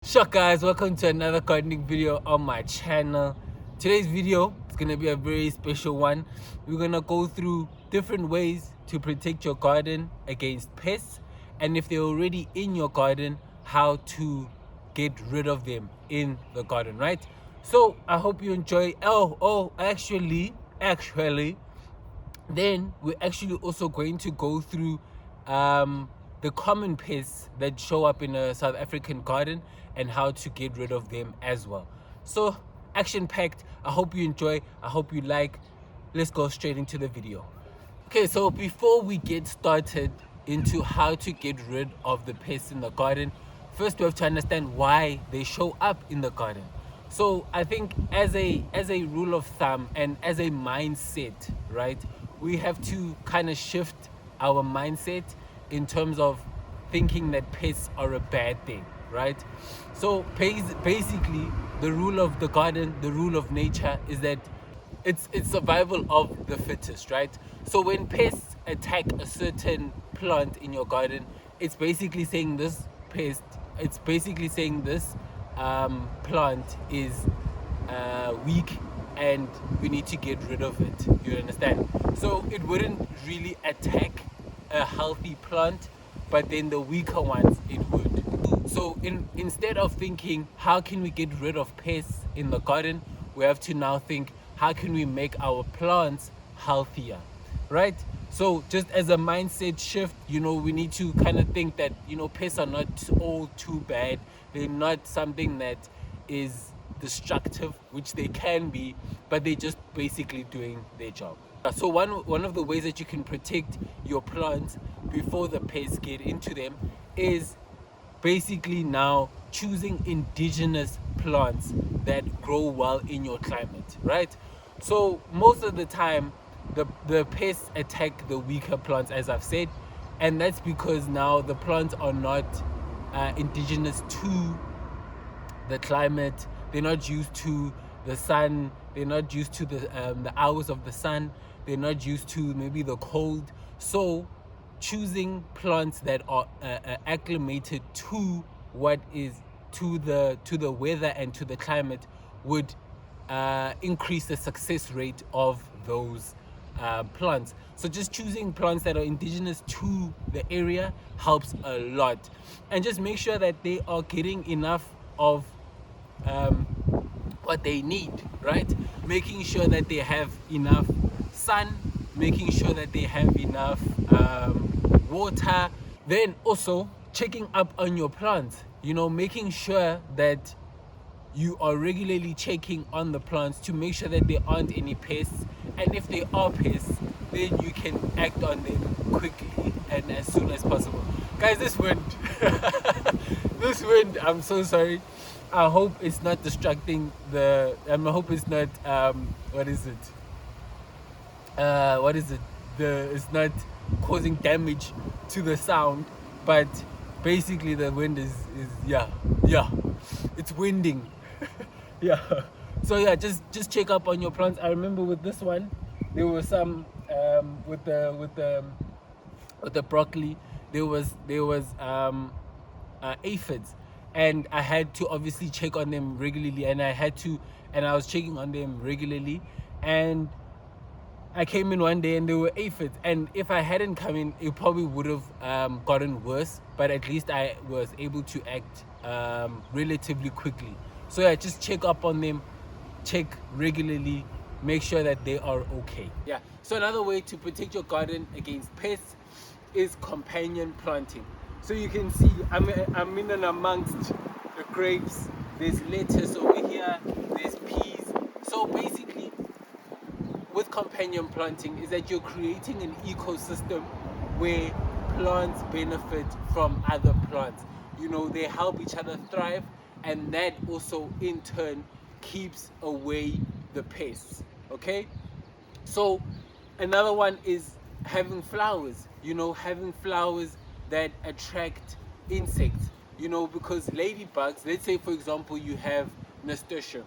Sure guys, welcome to another gardening video on my channel. Today's video is going to be a very special one. We're going to go through different ways to protect your garden against pests, and if they're already in your garden, how to get rid of them in the garden, right? So I hope you enjoy. Actually then we're actually also going to go through the common pests that show up in a South African garden and how to get rid of them as well. So action packed. I hope you enjoy. I hope you like. Let's go straight into the video. Okay, so before we get started into how to get rid of the pests in the garden, first we have to understand why they show up in the garden. So I think as a rule of thumb and as a mindset, right, we have to kind of shift our mindset in terms of thinking that pests are a bad thing, right? So basically the rule of the garden, the rule of nature is that it's survival of the fittest, right? So when pests attack a certain plant in your garden, it's basically saying this plant is weak and we need to get rid of it. You understand? So it wouldn't really attack a healthy plant, but then the weaker ones it would. So instead of thinking how can we get rid of pests in the garden, we have to now think how can we make our plants healthier, right? So just as a mindset shift, we need to kind of think that pests are not all too bad. They're not something that is destructive, which they can be, but they're just basically doing their job. So one of the ways that you can protect your plants before the pests get into them is basically now choosing indigenous plants that grow well in your climate, right? So most of the time the pests attack the weaker plants, as I've said, and that's because now the plants are not indigenous to the climate. They're not used to the sun. They're not used to the hours of the sun. They're not used to maybe the cold. So choosing plants that are acclimated to the weather and to the climate would increase the success rate of those plants. So just choosing plants that are indigenous to the area helps a lot, and just make sure that they are getting enough of what they need, right? Making sure that they have enough sun, making sure that they have enough water. Then also checking up on your plants, making sure that you are regularly checking on the plants to make sure that there aren't any pests, and if there are pests, then you can act on them quickly and as soon as possible. Guys, this wind I'm so sorry. I hope it's not distracting I hope it's not it's not causing damage to the sound, but basically the wind is it's winding. Yeah. So yeah, just check up on your plants. I remember with this one there was some with the broccoli there was aphids, and I had to obviously check on them regularly, and I was checking on them regularly, and I came in one day and there were aphids, and if I hadn't come in it probably would have gotten worse, but at least I was able to act relatively quickly. So yeah, just check up on them, check regularly, make sure that they are okay. Yeah. So another way to protect your garden against pests is companion planting. So you can see I'm in and amongst the grapes. There's lettuce over here, there's peas. So basically with companion planting is that you're creating an ecosystem where plants benefit from other plants. They help each other thrive, and that also in turn keeps away the pests. Okay, so another one is having flowers, having flowers that attract insects, because ladybugs, let's say for example you have nasturtium,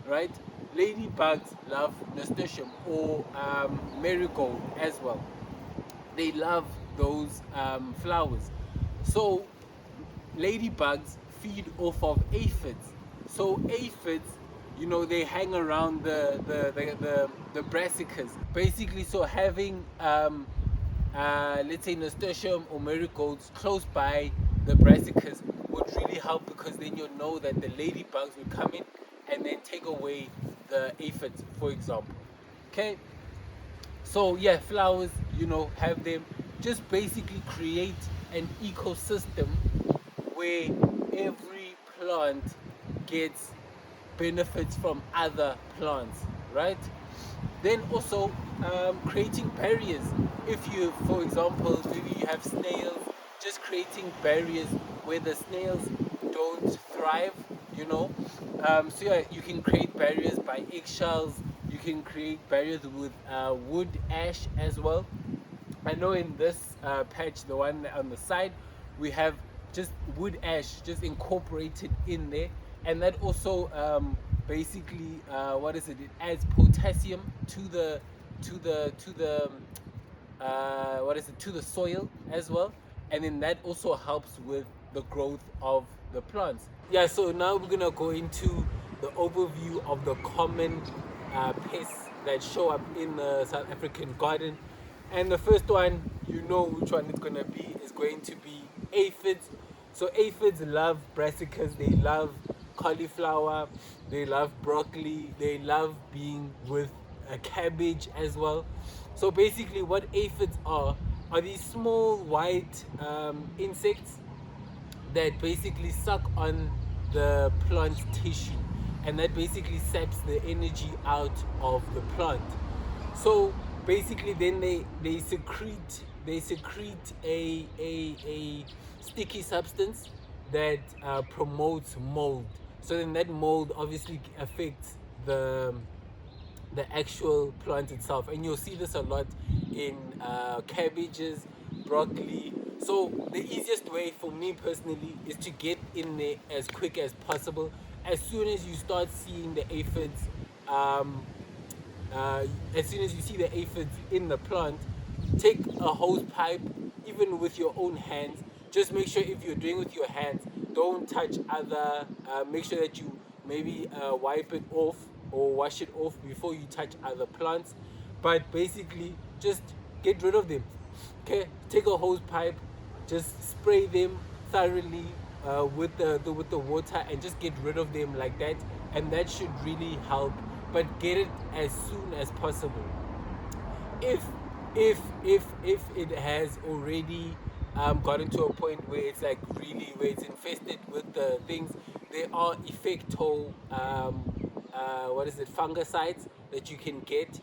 right? Ladybugs love nasturtium, or marigold as well. They love those flowers. So ladybugs feed off of aphids. So aphids, you know, they hang around the brassicas. Basically, so having let's say nasturtium or marigolds close by the brassicas would really help, because then you'll know that the ladybugs would come in and then take away the aphids, for example. Okay, so yeah, flowers, you know, have them. Just basically create an ecosystem where every plant gets benefits from other plants, right? Then also creating barriers. If you, for example, maybe you have snails, just creating barriers where the snails don't thrive, you know. So yeah, you can create barriers by eggshells. You can create barriers with wood ash as well. I know in this patch, the one on the side, we have just wood ash just incorporated in there, and that also basically what is it? It adds potassium to the what is it, to the soil as well, and then that also helps with the growth of the plants. Yeah, so now we're gonna go into the overview of the common pests that show up in the South African garden. And the first one, you know which one it's gonna be, is going to be aphids. So aphids love brassicas, they love cauliflower, they love broccoli, they love being with a cabbage as well. So basically what aphids are these small white insects that basically suck on the plant tissue, and that basically saps the energy out of the plant. So basically then they secrete a sticky substance that promotes mold. So then that mold obviously affects the actual plant itself, and you'll see this a lot in cabbages, broccoli. So the easiest way for me personally is to get in there as quick as possible. As soon as you start seeing the aphids, as soon as you see the aphids in the plant, take a hose pipe, even with your own hands. Just make sure, if you're doing with your hands, don't touch other, make sure that you maybe wipe it off or wash it off before you touch other plants. But basically just get rid of them. Okay, take a hose pipe, just spray them thoroughly with the water, and just get rid of them like that, and that should really help. But get it as soon as possible. If it has already gotten to a point where it's like really, where it's infested with the things, there are effecto what is it, fungicides that you can get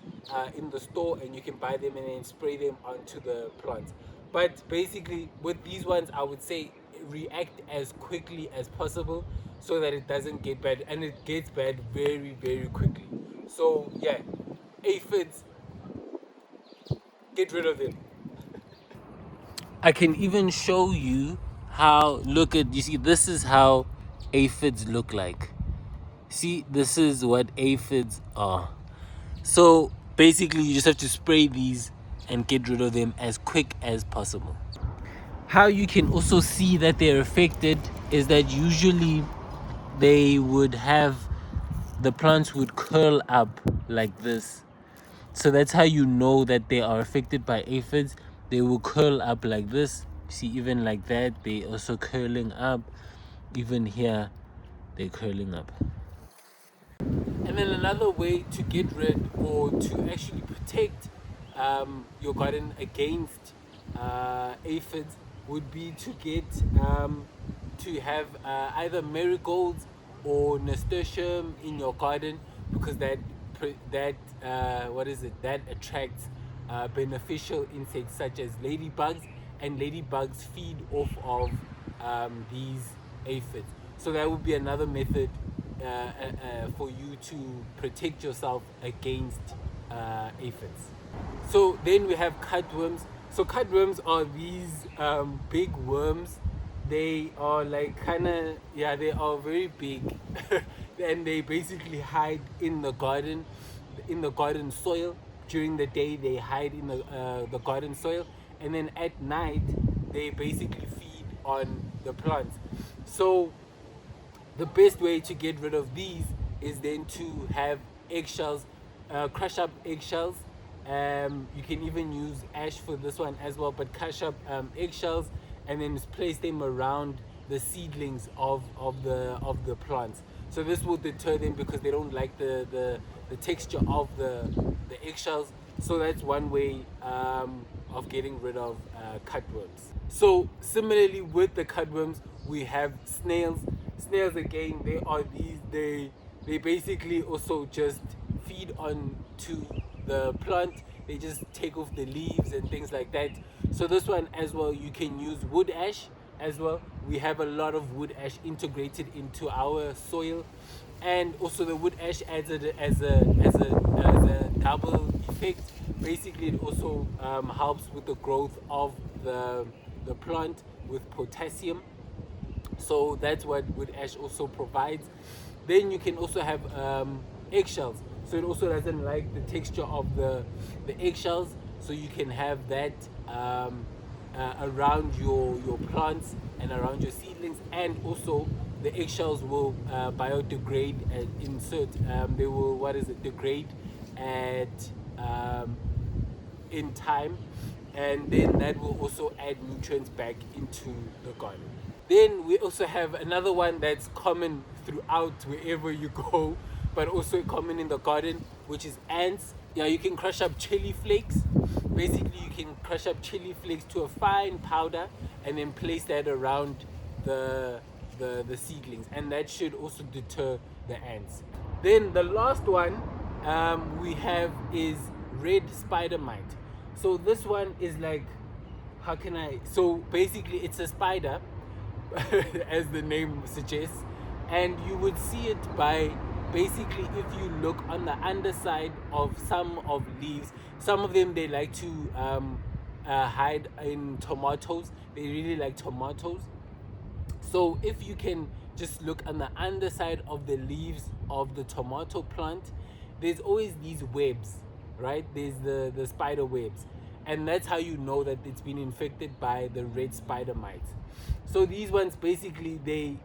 in the store, and you can buy them and then spray them onto the plants. But basically with these ones, I would say react as quickly as possible, so that it doesn't get bad, and it gets bad very, very quickly. So yeah, aphids, get rid of them. I can even show you how, look at, you see, this is how aphids look like. See, this is what aphids are. So basically you just have to spray these and get rid of them as quick as possible. How you can also see that they're affected is that usually they would have, the plants would curl up like this. So that's how you know that they are affected by aphids. They will curl up like this. See, even like that, they also curling up. Even here, they're curling up. And then another way to get rid, or to actually protect your garden against aphids, would be to get to have either marigolds or nasturtium in your garden, because that what is it, that attracts beneficial insects such as ladybugs, and ladybugs feed off of these aphids. So that would be another method for you to protect yourself against aphids. So then we have cutworms. So cutworms are these big worms. They are like kind of, yeah, they are very big and they basically hide in the garden soil. During the day they hide in the garden soil, and then at night they basically feed on the plants. So The best way to get rid of these is then to have eggshells, crush up eggshells. You can even use ash for this one as well, but crush up eggshells and then place them around the seedlings of the plants. So this will deter them because they don't like the texture of the eggshells. So that's one way of getting rid of cutworms. So similarly with the cutworms, we have snails. Snails again, they basically also just feed on to the plant. They just take off the leaves and things like that. So this one as well, you can use wood ash as well. We have a lot of wood ash integrated into our soil, and also the wood ash adds as a double effect. Basically, it also helps with the growth of the plant with potassium. So that's what wood ash also provides. Then you can also have eggshells. So it also doesn't like the texture of the eggshells. So you can have that around your plants and around your seedlings. And also the eggshells will biodegrade and insert. They will degrade at in time, and then that will also add nutrients back into the garden. Then we also have another one that's common throughout wherever you go, but also common in the garden, which is ants. Yeah, you can crush up chili flakes. Basically, you can crush up chili flakes to a fine powder and then place that around the seedlings, and that should also deter the ants. Then the last one we have is red spider mite. So this one is like, so basically it's a spider as the name suggests, and you would see it by basically if you look on the underside of some of leaves. Some of them, they like to hide in tomatoes. They really like tomatoes. So if you can just look on the underside of the leaves of the tomato plant, there's always these webs, right? There's the spider webs, and that's how you know that it's been infected by the red spider mites. So these ones basically they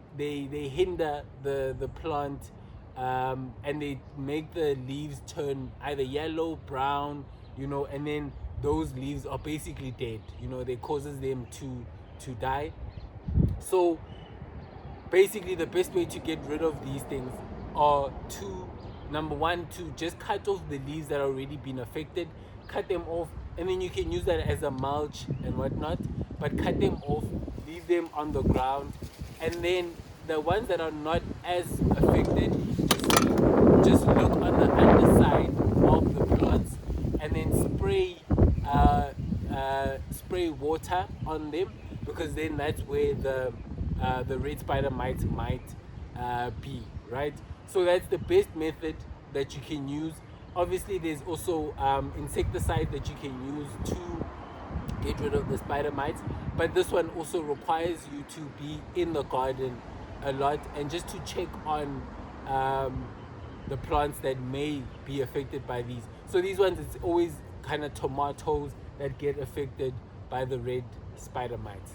hinder the plant, and they make the leaves turn either yellow, brown, and then those leaves are basically dead. They causes them to die. So basically the best way to get rid of these things are number one, to just cut off the leaves that are already been affected. Cut them off, and then you can use that as a mulch and whatnot, but cut them off, leave them on the ground. And then the ones that are not as affected, just look on the underside of the plants and then spray water on them, because then that's where the red spider might be, right? So that's the best method that you can use. Obviously there's also insecticide that you can use to get rid of the spider mites, but this one also requires you to be in the garden a lot and just to check on the plants that may be affected by these. So these ones, it's always kind of tomatoes that get affected by the red spider mites.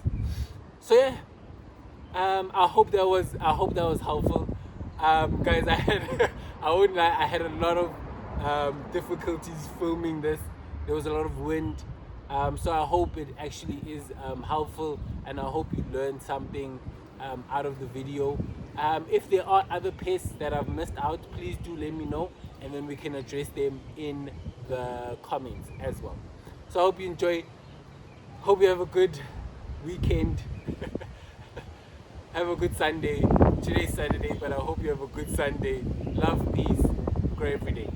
So yeah, I hope that was helpful, guys. I had a lot of difficulties filming this. There was a lot of wind, so I hope it actually is helpful, and I hope you learned something out of the video. If there are other pests that I've missed out, please do let me know, and then we can address them in the comments as well. So I hope you enjoy. Hope you have a good weekend. Have a good Sunday. Today's Saturday, but I hope you have a good Sunday. Love, peace, grow every day.